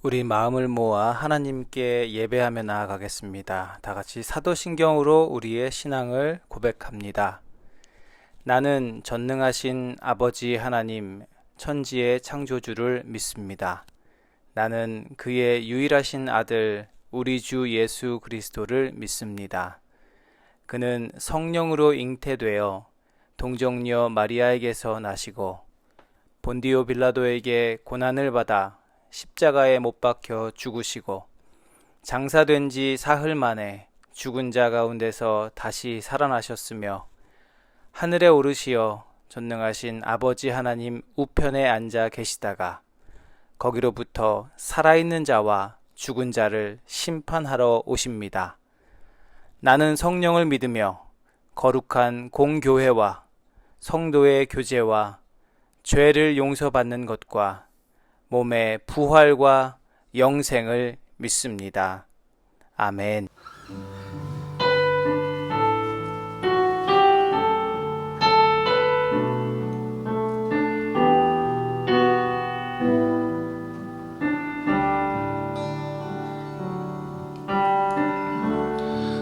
우리 마음을 모아 하나님께 예배하며 나아가겠습니다. 다 같이 사도신경으로 우리의 신앙을 고백합니다. 나는 전능하신 아버지 하나님, 천지의 창조주를 믿습니다. 나는 그의 유일하신 아들, 우리 주 예수 그리스도를 믿습니다. 그는 성령으로 잉태되어 동정녀 마리아에게서 나시고 본디오 빌라도에게 고난을 받아 십자가에 못 박혀 죽으시고 장사된 지 사흘 만에 죽은 자 가운데서 다시 살아나셨으며 하늘에 오르시어 전능하신 아버지 하나님 우편에 앉아 계시다가 거기로부터 살아있는 자와 죽은 자를 심판하러 오십니다. 나는 성령을 믿으며 거룩한 공교회와 성도의 교제와 죄를 용서받는 것과 몸의 부활과 영생을 믿습니다. 아멘.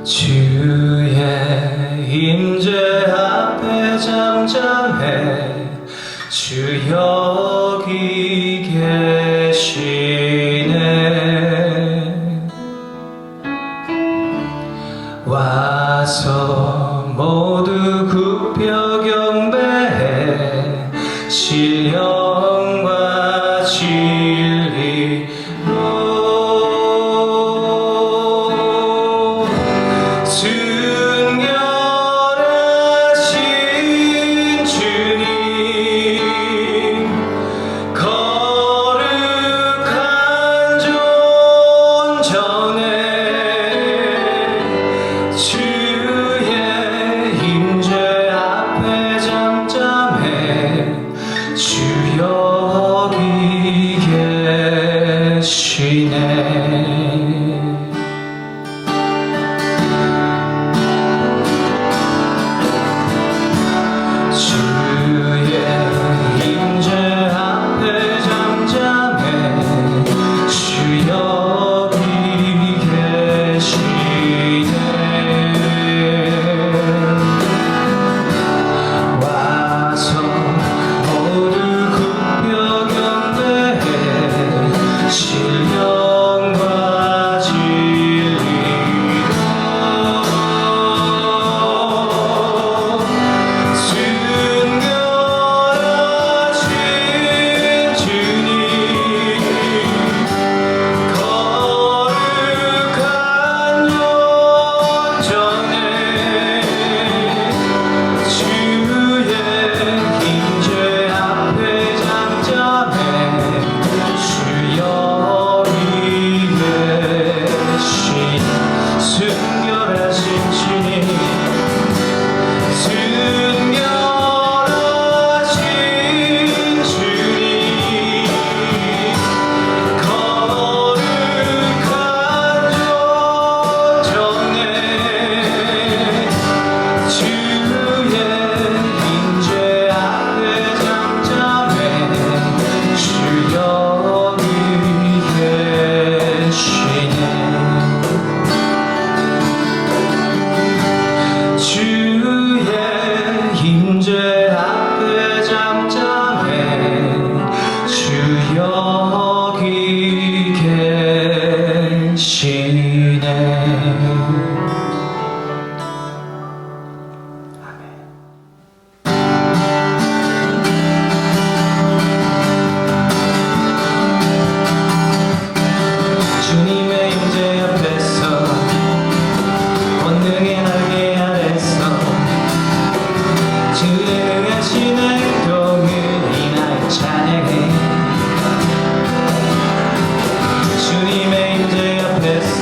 주의 임재 앞에 잠잠해 주 여기 계시네. 와서 모두 굽혀 경배해 신령과 진리로 순결하신 주님, 거룩한 존전에 주의 임재 앞에 잠잠해 주 여기 계시네. 주의 임재 앞에 잠잠해 주 여기 계시네. 와서 모두 굽혀 경배해 신령과 진리로 순결하신 주님, 거룩한 존전에 주의 임재 앞에 잠잠해 주 여기 계신 순결하신 주님, 순결하신 주님, 거룩한 존전에 주의 임재 앞에 잠잠해 주 여기 계시네. 주의 임재 앞에 잠잠해 주 여기 계시네. 주님의 임재 앞에서 권능의 날개 아래서 주의 능하신 행동을 인하여 찬양해. 주님의 임재 앞에서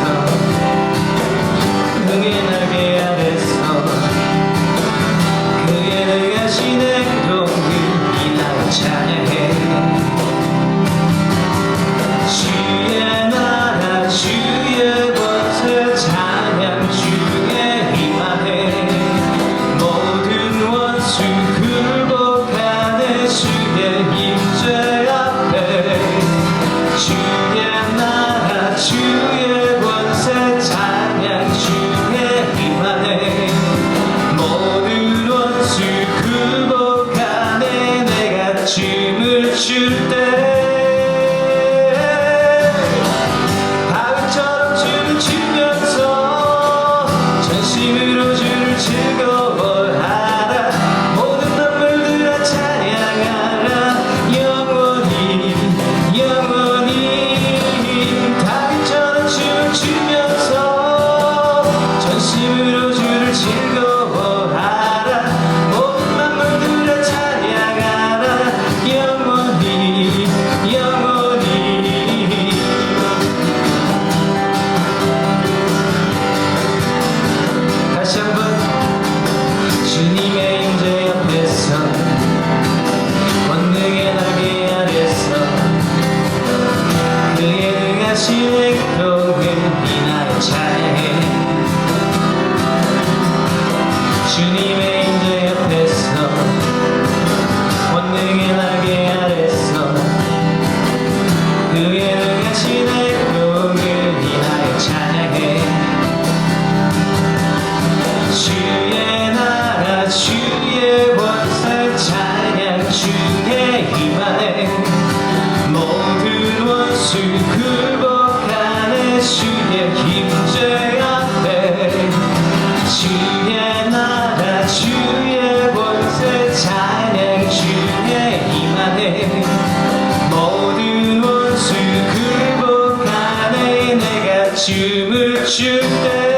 춤을 출 때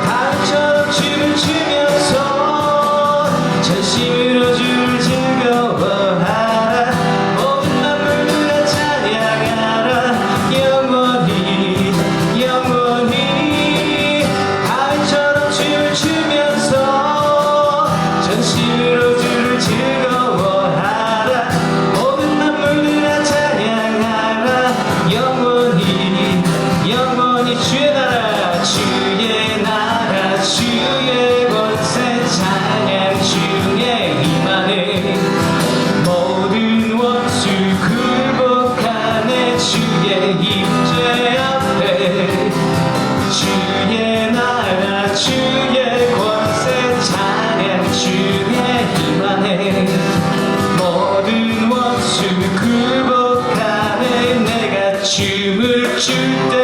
다음처럼 춤을 추면서 전심으로 주를 즐거워하라 모든 만물들아 찬양하라 영원히 영원히 다음처럼 춤을 추면서 전심으로 주를 즐거워하라 모든 만물들아 찬양하라 영원히 영원히 주의 나라 주의 나라 주의 권세 찬양 주의 임하네 모든 원수 굴복하네 주의 임재 앞에 주의 나라 주의 권세 찬양 주의 임하네 모든 원수 굴복하네 내가 춤을 출때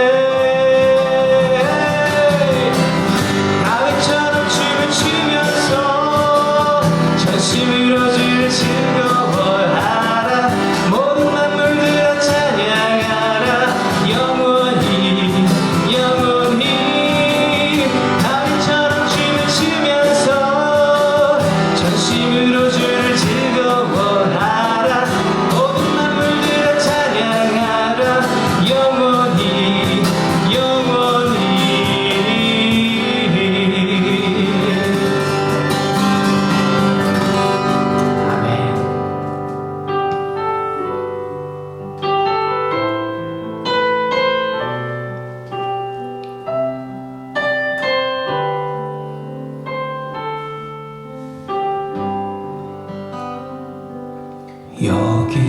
다윗처럼 춤을 추면서 전심으로 주를 즐거워하라 모든 만물들아 찬양하라 영원히 영원히 다윗처럼 춤을 추면서 전심으로 주를 즐거워하라 모든 만물들아 찬양하라 영원히 영원히 아멘. 여기에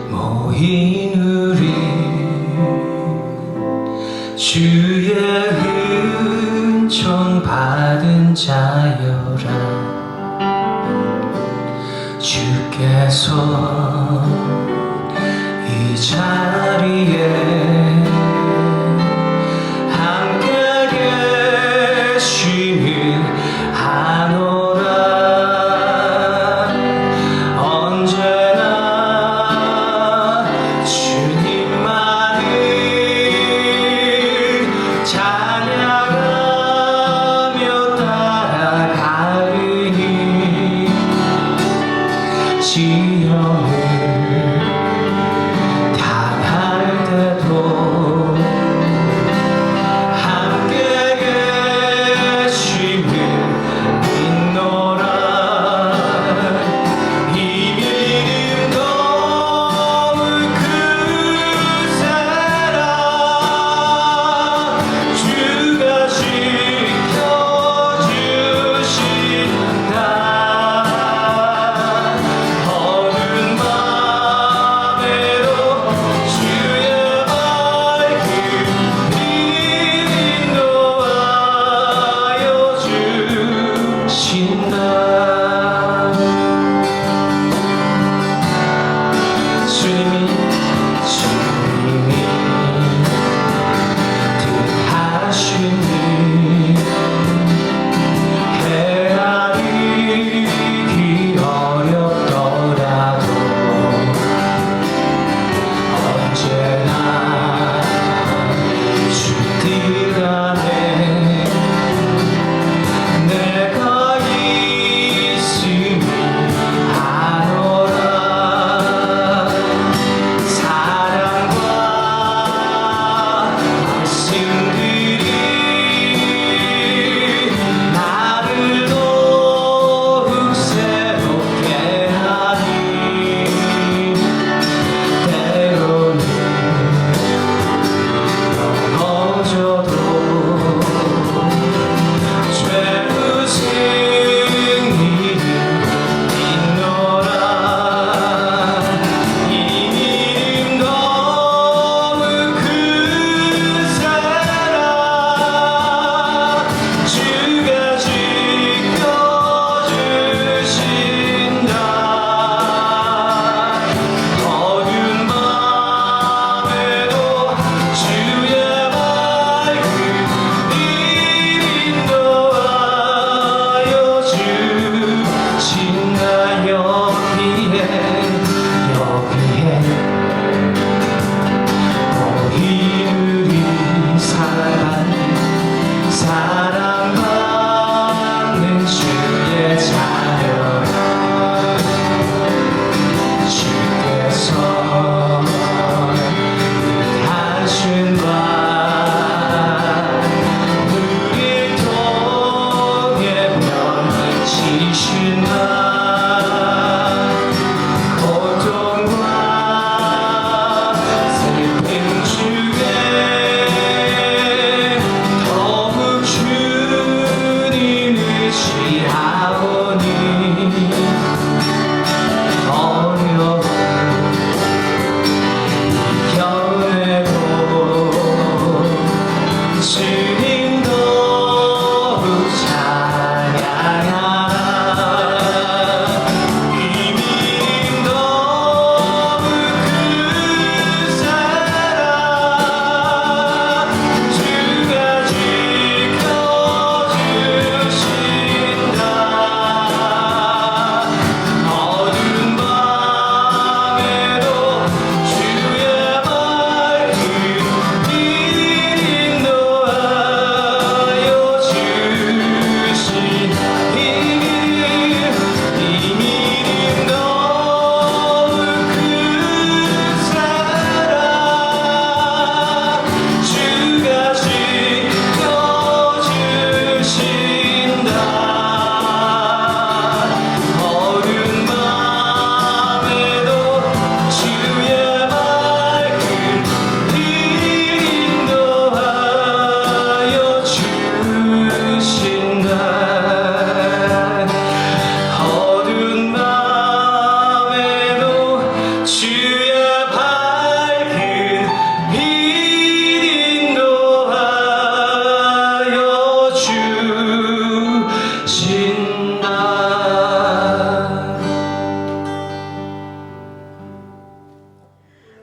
모인 우리 주의 은총 받은 자여라 주께서 이 자리에 함께 계시는 하노라 언제나 주님만을 찬양하며 따라가리니 지혜의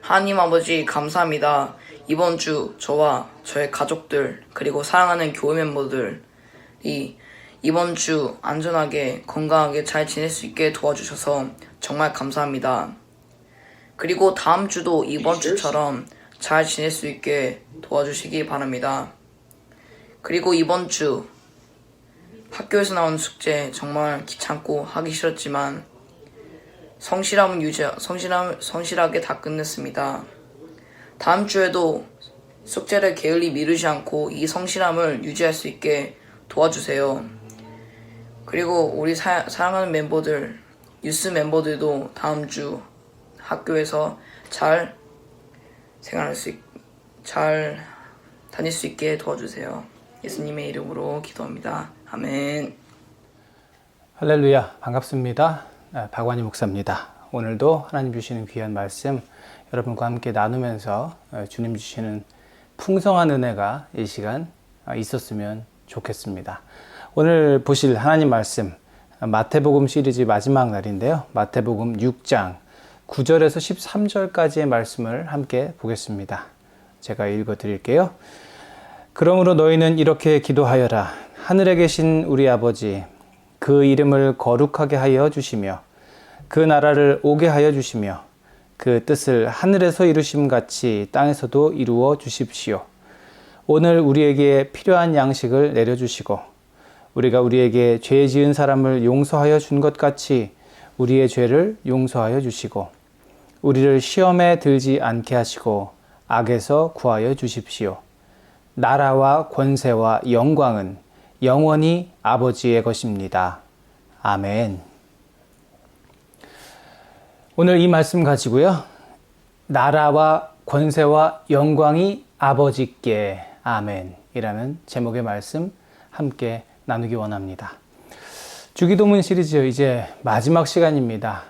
하나님 아버지 감사합니다. 이번 주 저와 저의 가족들 그리고 사랑하는 교회 멤버들이 이번 주 안전하게 건강하게 잘 지낼 수 있게 도와주셔서 정말 감사합니다. 그리고 다음 주도 이번 주처럼 잘 지낼 수 있게 도와주시기 바랍니다. 그리고 이번 주 학교에서 나온 숙제 정말 귀찮고 하기 싫었지만 성실하게 다 끝냈습니다. 다음 주에도 숙제를 게을리 미루지 않고 이 성실함을 유지할 수 있게 도와주세요. 그리고 우리 사랑하는 멤버들, 유스 멤버들도 다음 주 학교에서 잘 다닐 수 있게 도와주세요. 예수님의 이름으로 기도합니다. 아멘. 할렐루야, 반갑습니다. 박완희 목사입니다. 오늘도 하나님 주시는 귀한 말씀 여러분과 함께 나누면서 주님 주시는 풍성한 은혜가 이 시간 있었으면 좋겠습니다. 오늘 보실 하나님 말씀 마태복음 시리즈 마지막 날인데요. 마태복음 6장 9절에서 13절까지의 말씀을 함께 보겠습니다. 제가 읽어 드릴게요. 그러므로 너희는 이렇게 기도하여라. 하늘에 계신 우리 아버지, 그 이름을 거룩하게 하여 주시며 그 나라를 오게 하여 주시며 그 뜻을 하늘에서 이루심 같이 땅에서도 이루어 주십시오. 오늘 우리에게 필요한 양식을 내려주시고 우리가 우리에게 죄 지은 사람을 용서하여 준 것 같이 우리의 죄를 용서하여 주시고 우리를 시험에 들지 않게 하시고 악에서 구하여 주십시오. 나라와 권세와 영광은 영원히 아버지의 것입니다. 아멘. 오늘 이 말씀 가지고요. 나라와 권세와 영광이 아버지께 아멘 이라는 제목의 말씀 함께 나누기 원합니다. 주기도문 시리즈 이제 마지막 시간입니다.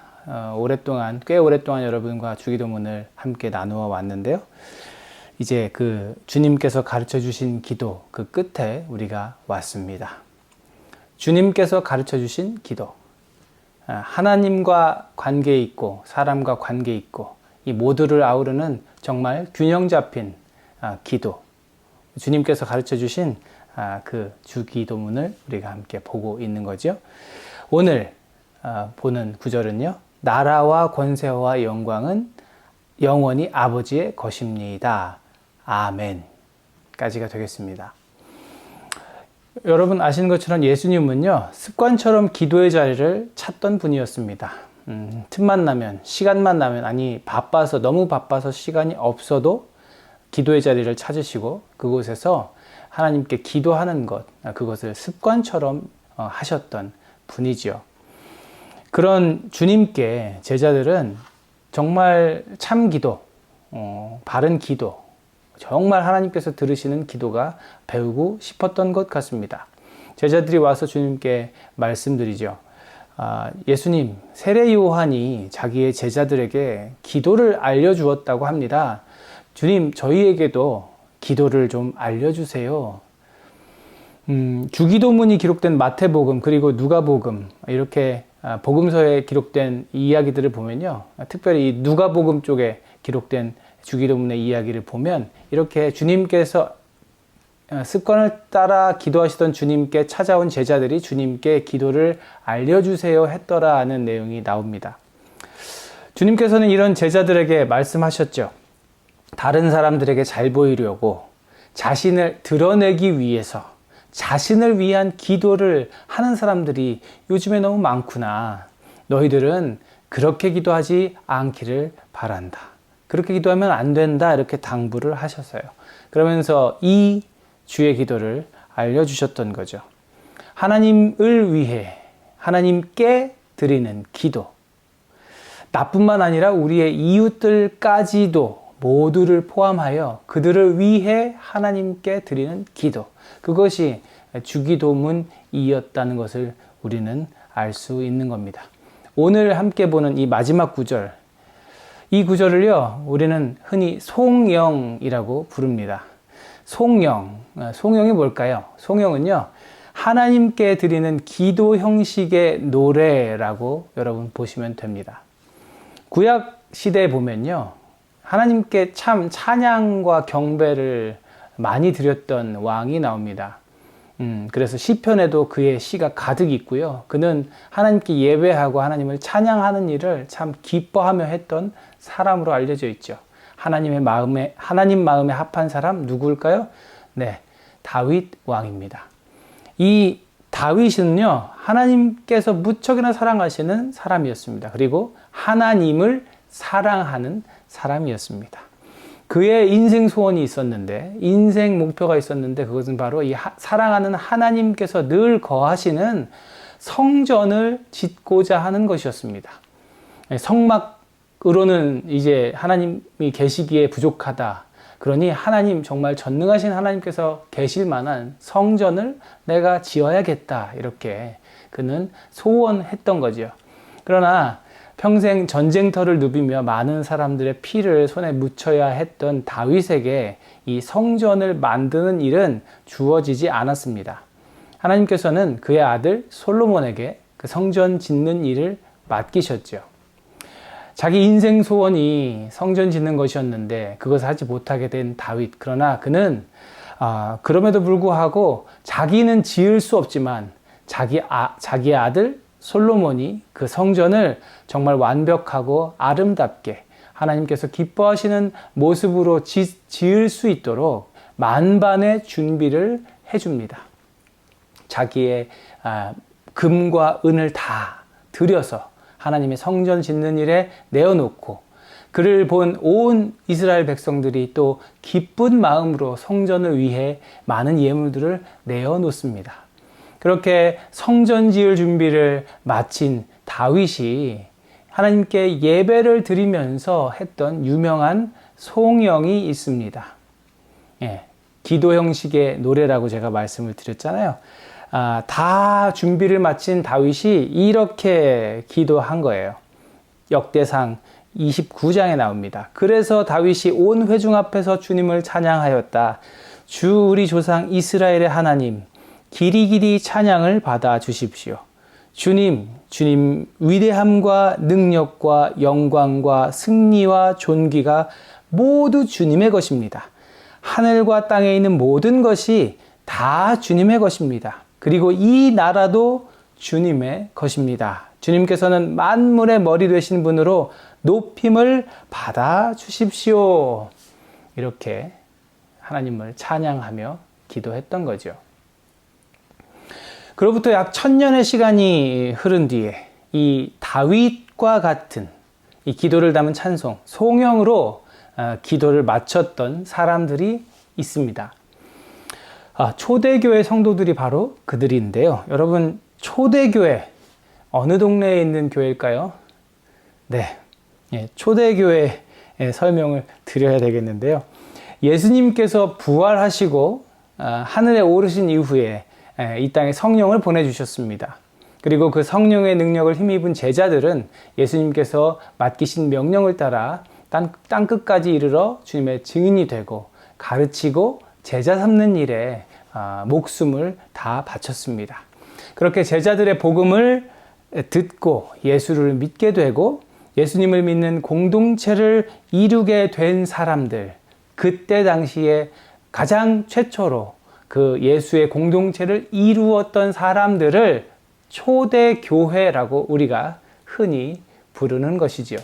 꽤 오랫동안 여러분과 주기도문을 함께 나누어 왔는데요. 이제 그 주님께서 가르쳐 주신 기도 그 끝에 우리가 왔습니다. 주님께서 가르쳐 주신 기도. 하나님과 관계 있고 사람과 관계 있고 이 모두를 아우르는 정말 균형 잡힌 기도. 주님께서 가르쳐 주신 그 주기도문을 우리가 함께 보고 있는 거죠. 오늘 보는 구절은요. 나라와 권세와 영광은 영원히 아버지의 것입니다. 아멘 까지가 되겠습니다. 여러분 아시는 것처럼 예수님은요. 습관처럼 기도의 자리를 찾던 분이었습니다. 틈만 나면 시간만 나면 너무 바빠서 시간이 없어도 기도의 자리를 찾으시고 그곳에서 하나님께 기도하는 그것을 습관처럼 하셨던 분이죠. 그런 주님께 제자들은 정말 참 기도, 바른 기도, 정말 하나님께서 들으시는 기도가 배우고 싶었던 것 같습니다. 제자들이 와서 주님께 말씀드리죠. 예수님, 세례 요한이 자기의 제자들에게 기도를 알려주었다고 합니다. 주님, 저희에게도 기도를 좀 알려주세요. 주기도문이 기록된 마태복음 그리고 누가복음 이렇게 복음서에 기록된 이야기들을 보면요. 특별히 이 누가복음 쪽에 기록된 주기도문의 이야기를 보면 이렇게 주님께서 습관을 따라 기도하시던 주님께 찾아온 제자들이 주님께 기도를 알려주세요 했더라는 내용이 나옵니다. 주님께서는 이런 제자들에게 말씀하셨죠. 다른 사람들에게 잘 보이려고 자신을 드러내기 위해서 자신을 위한 기도를 하는 사람들이 요즘에 너무 많구나. 너희들은 그렇게 기도하지 않기를 바란다. 그렇게 기도하면 안 된다. 이렇게 당부를 하셨어요. 그러면서 이 주의 기도를 알려주셨던 거죠. 하나님을 위해 하나님께 드리는 기도. 나뿐만 아니라 우리의 이웃들까지도 모두를 포함하여 그들을 위해 하나님께 드리는 기도. 그것이 주기도문이었다는 것을 우리는 알 수 있는 겁니다. 오늘 함께 보는 이 마지막 구절, 이 구절을요, 우리는 흔히 송영이라고 부릅니다. 송영이 뭘까요? 송영은요, 하나님께 드리는 기도 형식의 노래라고 여러분 보시면 됩니다. 구약 시대에 보면요, 하나님께 참 찬양과 경배를 많이 드렸던 왕이 나옵니다. 그래서 시편에도 그의 시가 가득 있고요. 그는 하나님께 예배하고 하나님을 찬양하는 일을 참 기뻐하며 했던 사람으로 알려져 있죠. 하나님 마음에 합한 사람 누구일까요? 네, 다윗 왕입니다. 이 다윗은요, 하나님께서 무척이나 사랑하시는 사람이었습니다. 그리고 하나님을 사랑하는 사람이었습니다. 그의 인생 소원이 있었는데, 인생 목표가 있었는데, 그것은 바로 이 사랑하는 하나님께서 늘 거하시는 성전을 짓고자 하는 것이었습니다. 성막으로는 이제 하나님이 계시기에 부족하다. 그러니 하나님, 정말 전능하신 하나님께서 계실 만한 성전을 내가 지어야겠다. 이렇게 그는 소원했던 거죠. 그러나 평생 전쟁터를 누비며 많은 사람들의 피를 손에 묻혀야 했던 다윗에게 이 성전을 만드는 일은 주어지지 않았습니다. 하나님께서는 그의 아들 솔로몬에게 그 성전 짓는 일을 맡기셨죠. 자기 인생 소원이 성전 짓는 것이었는데 그것을 하지 못하게 된 다윗. 그러나 그는 그럼에도 불구하고 자기는 지을 수 없지만 자기의 아들 솔로몬이 그 성전을 정말 완벽하고 아름답게 하나님께서 기뻐하시는 모습으로 지을 수 있도록 만반의 준비를 해줍니다. 자기의 금과 은을 다 들여서 하나님의 성전 짓는 일에 내어놓고, 그를 본 온 이스라엘 백성들이 또 기쁜 마음으로 성전을 위해 많은 예물들을 내어놓습니다. 그렇게 성전 지을 준비를 마친 다윗이 하나님께 예배를 드리면서 했던 유명한 송영이 있습니다. 예, 기도 형식의 노래라고 제가 말씀을 드렸잖아요. 다 준비를 마친 다윗이 이렇게 기도한 거예요. 역대상 29장에 나옵니다. 그래서 다윗이 온 회중 앞에서 주님을 찬양하였다. 주 우리 조상 이스라엘의 하나님, 길이길이 찬양을 받아 주십시오. 주님 위대함과 능력과 영광과 승리와 존귀가 모두 주님의 것입니다. 하늘과 땅에 있는 모든 것이 다 주님의 것입니다. 그리고 이 나라도 주님의 것입니다. 주님께서는 만물의 머리 되신 분으로 높임을 받아 주십시오. 이렇게 하나님을 찬양하며 기도했던 거죠. 그로부터 약 1000년의 시간이 흐른 뒤에 이 다윗과 같은 이 기도를 담은 찬송, 송영으로 기도를 마쳤던 사람들이 있습니다. 초대교회 성도들이 바로 그들인데요. 여러분, 초대교회 어느 동네에 있는 교회일까요? 네, 초대교회의 설명을 드려야 되겠는데요. 예수님께서 부활하시고 하늘에 오르신 이후에 이 땅에 성령을 보내주셨습니다. 그리고 그 성령의 능력을 힘입은 제자들은 예수님께서 맡기신 명령을 따라 땅 끝까지 이르러 주님의 증인이 되고 가르치고 제자 삼는 일에 목숨을 다 바쳤습니다. 그렇게 제자들의 복음을 듣고 예수를 믿게 되고 예수님을 믿는 공동체를 이루게 된 사람들, 그때 당시에 가장 최초로 그 예수의 공동체를 이루었던 사람들을 초대교회라고 우리가 흔히 부르는 것이지요.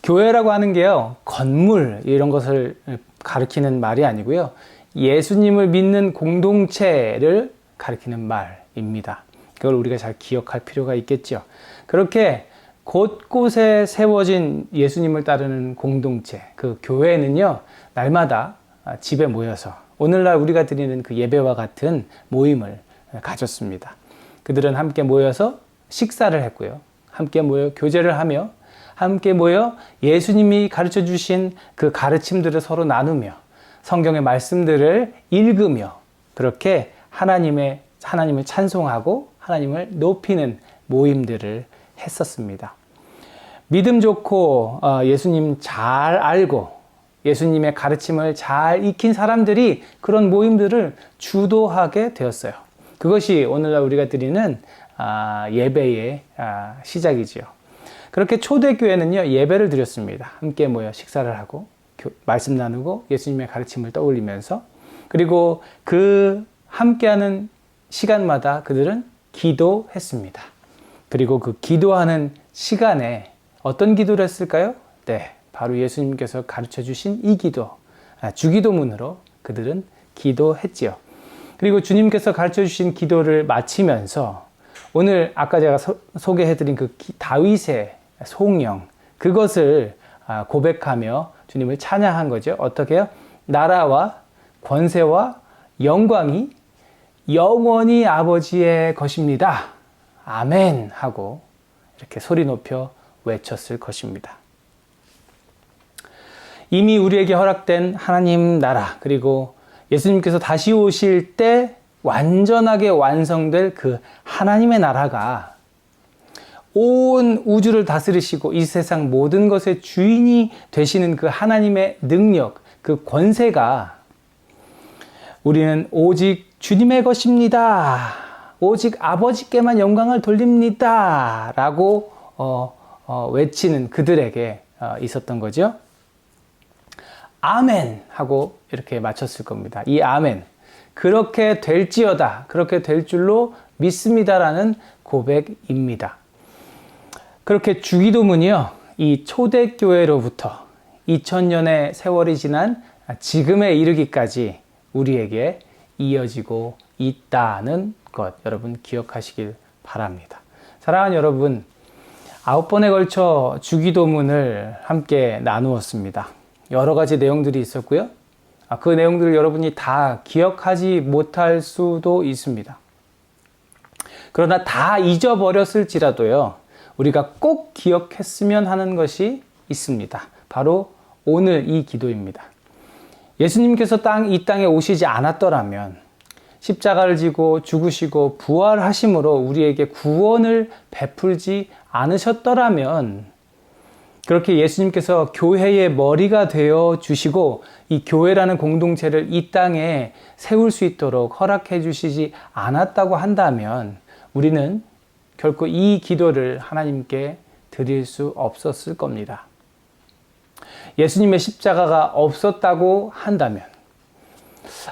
교회라고 하는 게요, 건물 이런 것을 가리키는 말이 아니고요, 예수님을 믿는 공동체를 가리키는 말입니다. 그걸 우리가 잘 기억할 필요가 있겠죠. 그렇게 곳곳에 세워진 예수님을 따르는 공동체, 그 교회는요, 날마다 집에 모여서 오늘날 우리가 드리는 그 예배와 같은 모임을 가졌습니다. 그들은 함께 모여서 식사를 했고요. 함께 모여 교제를 하며 함께 모여 예수님이 가르쳐 주신 그 가르침들을 서로 나누며 성경의 말씀들을 읽으며 그렇게 하나님을 찬송하고 하나님을 높이는 모임들을 했었습니다. 믿음 좋고 예수님 잘 알고 예수님의 가르침을 잘 익힌 사람들이 그런 모임들을 주도하게 되었어요. 그것이 오늘날 우리가 드리는 예배의 시작이지요. 그렇게 초대교회는요, 예배를 드렸습니다. 함께 모여 식사를 하고 말씀 나누고 예수님의 가르침을 떠올리면서, 그리고 그 함께하는 시간마다 그들은 기도했습니다. 그리고 그 기도하는 시간에 어떤 기도를 했을까요? 네, 바로 예수님께서 가르쳐 주신 이 기도, 주기도문으로 그들은 기도했지요. 그리고 주님께서 가르쳐 주신 기도를 마치면서 오늘 아까 제가 소개해드린 그 다윗의 송영, 그것을 고백하며 주님을 찬양한 거죠. 어떻게 해요? 나라와 권세와 영광이 영원히 아버지의 것입니다. 아멘 하고 이렇게 소리 높여 외쳤을 것입니다. 이미 우리에게 허락된 하나님 나라, 그리고 예수님께서 다시 오실 때 완전하게 완성될 그 하나님의 나라가 온 우주를 다스리시고 이 세상 모든 것의 주인이 되시는 그 하나님의 능력, 그 권세가 우리는 오직 주님의 것입니다. 오직 아버지께만 영광을 돌립니다. 라고 외치는 그들에게 있었던 거죠. 아멘 하고 이렇게 마쳤을 겁니다. 이 아멘, 그렇게 될지어다, 그렇게 될 줄로 믿습니다라는 고백입니다. 그렇게 주기도문이요, 이 초대교회로부터 2000년의 세월이 지난 지금에 이르기까지 우리에게 이어지고 있다는 것, 여러분 기억하시길 바랍니다. 사랑하는 여러분, 9번에 걸쳐 주기도문을 함께 나누었습니다. 여러 가지 내용들이 있었고요. 그 내용들을 여러분이 다 기억하지 못할 수도 있습니다. 그러나 다 잊어버렸을지라도요, 우리가 꼭 기억했으면 하는 것이 있습니다. 바로 오늘 이 기도입니다. 예수님께서 이 땅에 오시지 않았더라면, 십자가를 지고 죽으시고 부활하심으로 우리에게 구원을 베풀지 않으셨더라면, 그렇게 예수님께서 교회의 머리가 되어 주시고 이 교회라는 공동체를 이 땅에 세울 수 있도록 허락해 주시지 않았다고 한다면 우리는 결코 이 기도를 하나님께 드릴 수 없었을 겁니다. 예수님의 십자가가 없었다고 한다면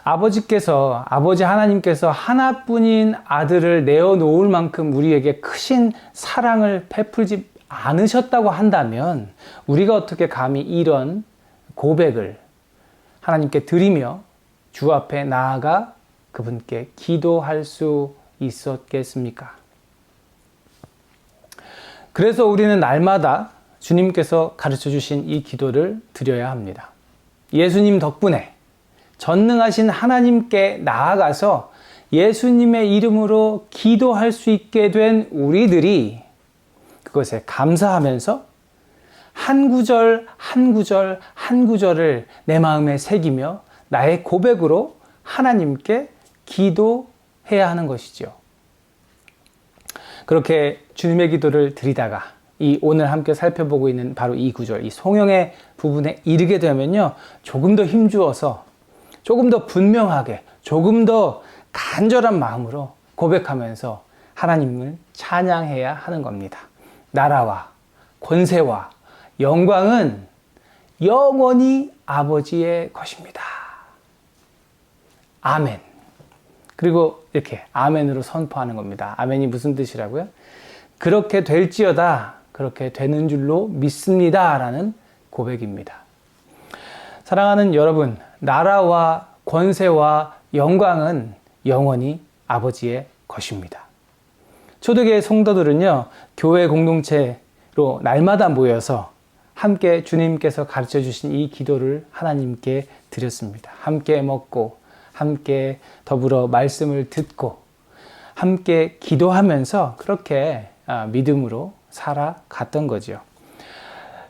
아버지 하나님께서 하나뿐인 아들을 내어놓을 만큼 우리에게 크신 사랑을 베풀지 않으셨다고 한다면 우리가 어떻게 감히 이런 고백을 하나님께 드리며 주 앞에 나아가 그분께 기도할 수 있었겠습니까? 그래서 우리는 날마다 주님께서 가르쳐 주신 이 기도를 드려야 합니다. 예수님 덕분에 전능하신 하나님께 나아가서 예수님의 이름으로 기도할 수 있게 된 우리들이 그것에 감사하면서 한 구절 한 구절 한 구절을 내 마음에 새기며 나의 고백으로 하나님께 기도해야 하는 것이죠. 그렇게 주님의 기도를 드리다가 이 오늘 함께 살펴보고 있는 바로 이 구절, 이 송영의 부분에 이르게 되면요, 조금 더 힘주어서 조금 더 분명하게, 조금 더 간절한 마음으로 고백하면서 하나님을 찬양해야 하는 겁니다. 나라와 권세와 영광은 영원히 아버지의 것입니다. 아멘. 그리고 이렇게 아멘으로 선포하는 겁니다. 아멘이 무슨 뜻이라고요? 그렇게 될지어다, 그렇게 되는 줄로 믿습니다 라는 고백입니다. 사랑하는 여러분, 나라와 권세와 영광은 영원히 아버지의 것입니다. 초대교회 성도들은요, 교회 공동체로 날마다 모여서 함께 주님께서 가르쳐 주신 이 기도를 하나님께 드렸습니다. 함께 먹고, 함께 더불어 말씀을 듣고, 함께 기도하면서 그렇게 믿음으로 살아갔던 거죠.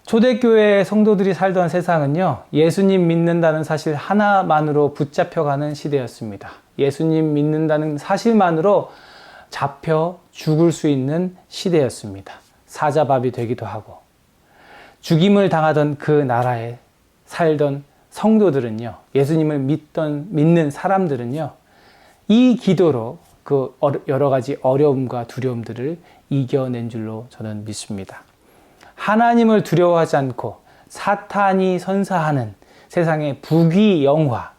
초대교회 성도들이 살던 세상은요, 예수님 믿는다는 사실 하나만으로 붙잡혀가는 시대였습니다. 예수님 믿는다는 사실만으로 잡혀 죽을 수 있는 시대였습니다. 사자밥이 되기도 하고, 죽임을 당하던 그 나라에 살던 성도들은요, 예수님을 믿는 사람들은요, 이 기도로 그 여러 가지 어려움과 두려움들을 이겨낸 줄로 저는 믿습니다. 하나님을 두려워하지 않고 사탄이 선사하는 세상의 부귀영화,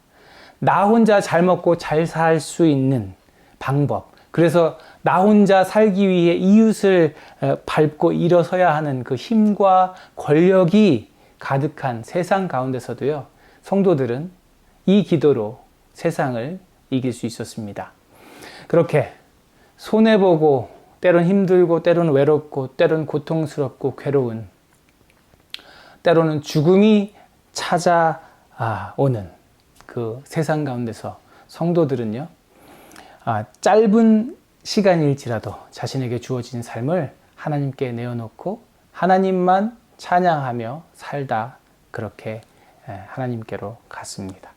나 혼자 잘 먹고 잘 살 수 있는 방법, 그래서 나 혼자 살기 위해 이웃을 밟고 일어서야 하는 그 힘과 권력이 가득한 세상 가운데서도요, 성도들은 이 기도로 세상을 이길 수 있었습니다. 그렇게 손해보고 때론 힘들고 때론 외롭고 때론 고통스럽고 괴로운, 때로는 죽음이 찾아오는 그 세상 가운데서 성도들은요, 짧은 시간일지라도 자신에게 주어진 삶을 하나님께 내어놓고 하나님만 찬양하며 살다 그렇게 하나님께로 갔습니다.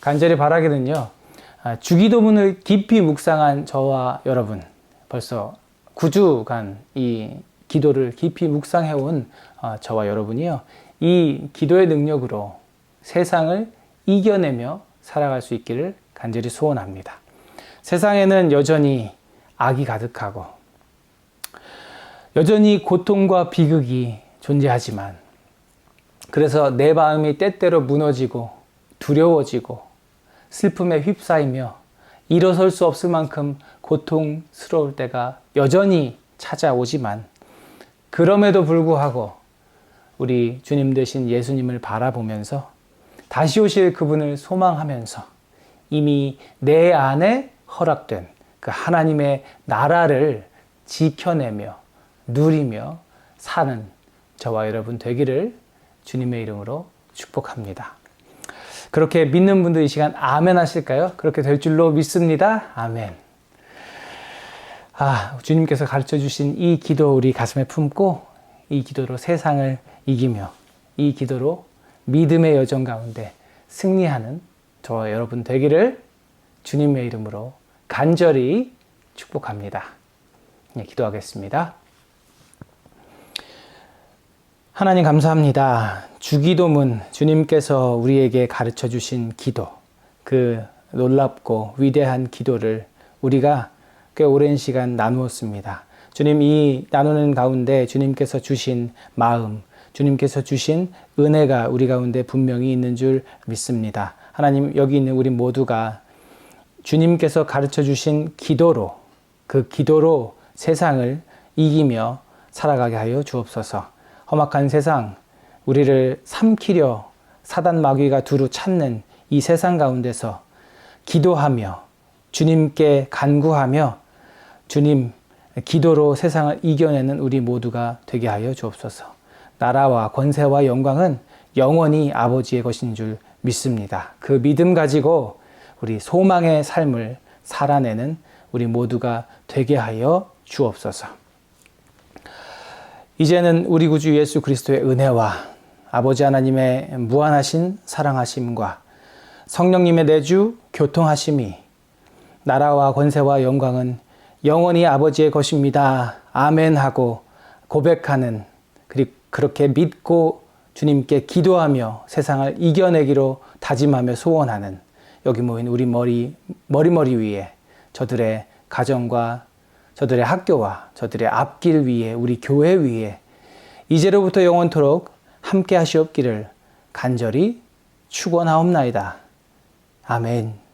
간절히 바라기는요, 주기도문을 깊이 묵상한 저와 여러분, 벌써 9주간 이 기도를 깊이 묵상해온 저와 여러분이요, 이 기도의 능력으로 세상을 이겨내며 살아갈 수 있기를 간절히 소원합니다. 세상에는 여전히 악이 가득하고 여전히 고통과 비극이 존재하지만, 그래서 내 마음이 때때로 무너지고 두려워지고 슬픔에 휩싸이며 일어설 수 없을 만큼 고통스러울 때가 여전히 찾아오지만, 그럼에도 불구하고 우리 주님 되신 예수님을 바라보면서 다시 오실 그분을 소망하면서 이미 내 안에 허락된 그 하나님의 나라를 지켜내며 누리며 사는 저와 여러분 되기를 주님의 이름으로 축복합니다. 그렇게 믿는 분들 이 시간 아멘 하실까요? 그렇게 될 줄로 믿습니다. 아멘. 주님께서 가르쳐 주신 이 기도 우리 가슴에 품고 이 기도로 세상을 이기며 이 기도로 믿음의 여정 가운데 승리하는 저와 여러분 되기를 주님의 이름으로 간절히 축복합니다. 기도하겠습니다. 하나님 감사합니다. 주기도문, 주님께서 우리에게 가르쳐 주신 기도, 그 놀랍고 위대한 기도를 우리가 꽤 오랜 시간 나누었습니다. 주님, 이 나누는 가운데 주님께서 주신 마음, 주님께서 주신 은혜가 우리 가운데 분명히 있는 줄 믿습니다. 하나님, 여기 있는 우리 모두가 주님께서 가르쳐 주신 기도로, 그 기도로 세상을 이기며 살아가게 하여 주옵소서. 험악한 세상, 우리를 삼키려 사단 마귀가 두루 찾는 이 세상 가운데서 기도하며 주님께 간구하며 주님 기도로 세상을 이겨내는 우리 모두가 되게 하여 주옵소서. 나라와 권세와 영광은 영원히 아버지의 것인 줄 믿습니다. 그 믿음 가지고 우리 소망의 삶을 살아내는 우리 모두가 되게 하여 주옵소서. 이제는 우리 구주 예수 그리스도의 은혜와 아버지 하나님의 무한하신 사랑하심과 성령님의 내주 교통하심이, 나라와 권세와 영광은 영원히 아버지의 것입니다. 아멘 하고 고백하는, 그리고 그렇게 믿고 주님께 기도하며 세상을 이겨내기로 다짐하며 소원하는 여기 모인 우리 머리 위에 저들의 가정과 저들의 학교와 저들의 앞길 위에 우리 교회 위에 이제로부터 영원토록 함께 하시옵기를 간절히 축원하옵나이다. 아멘.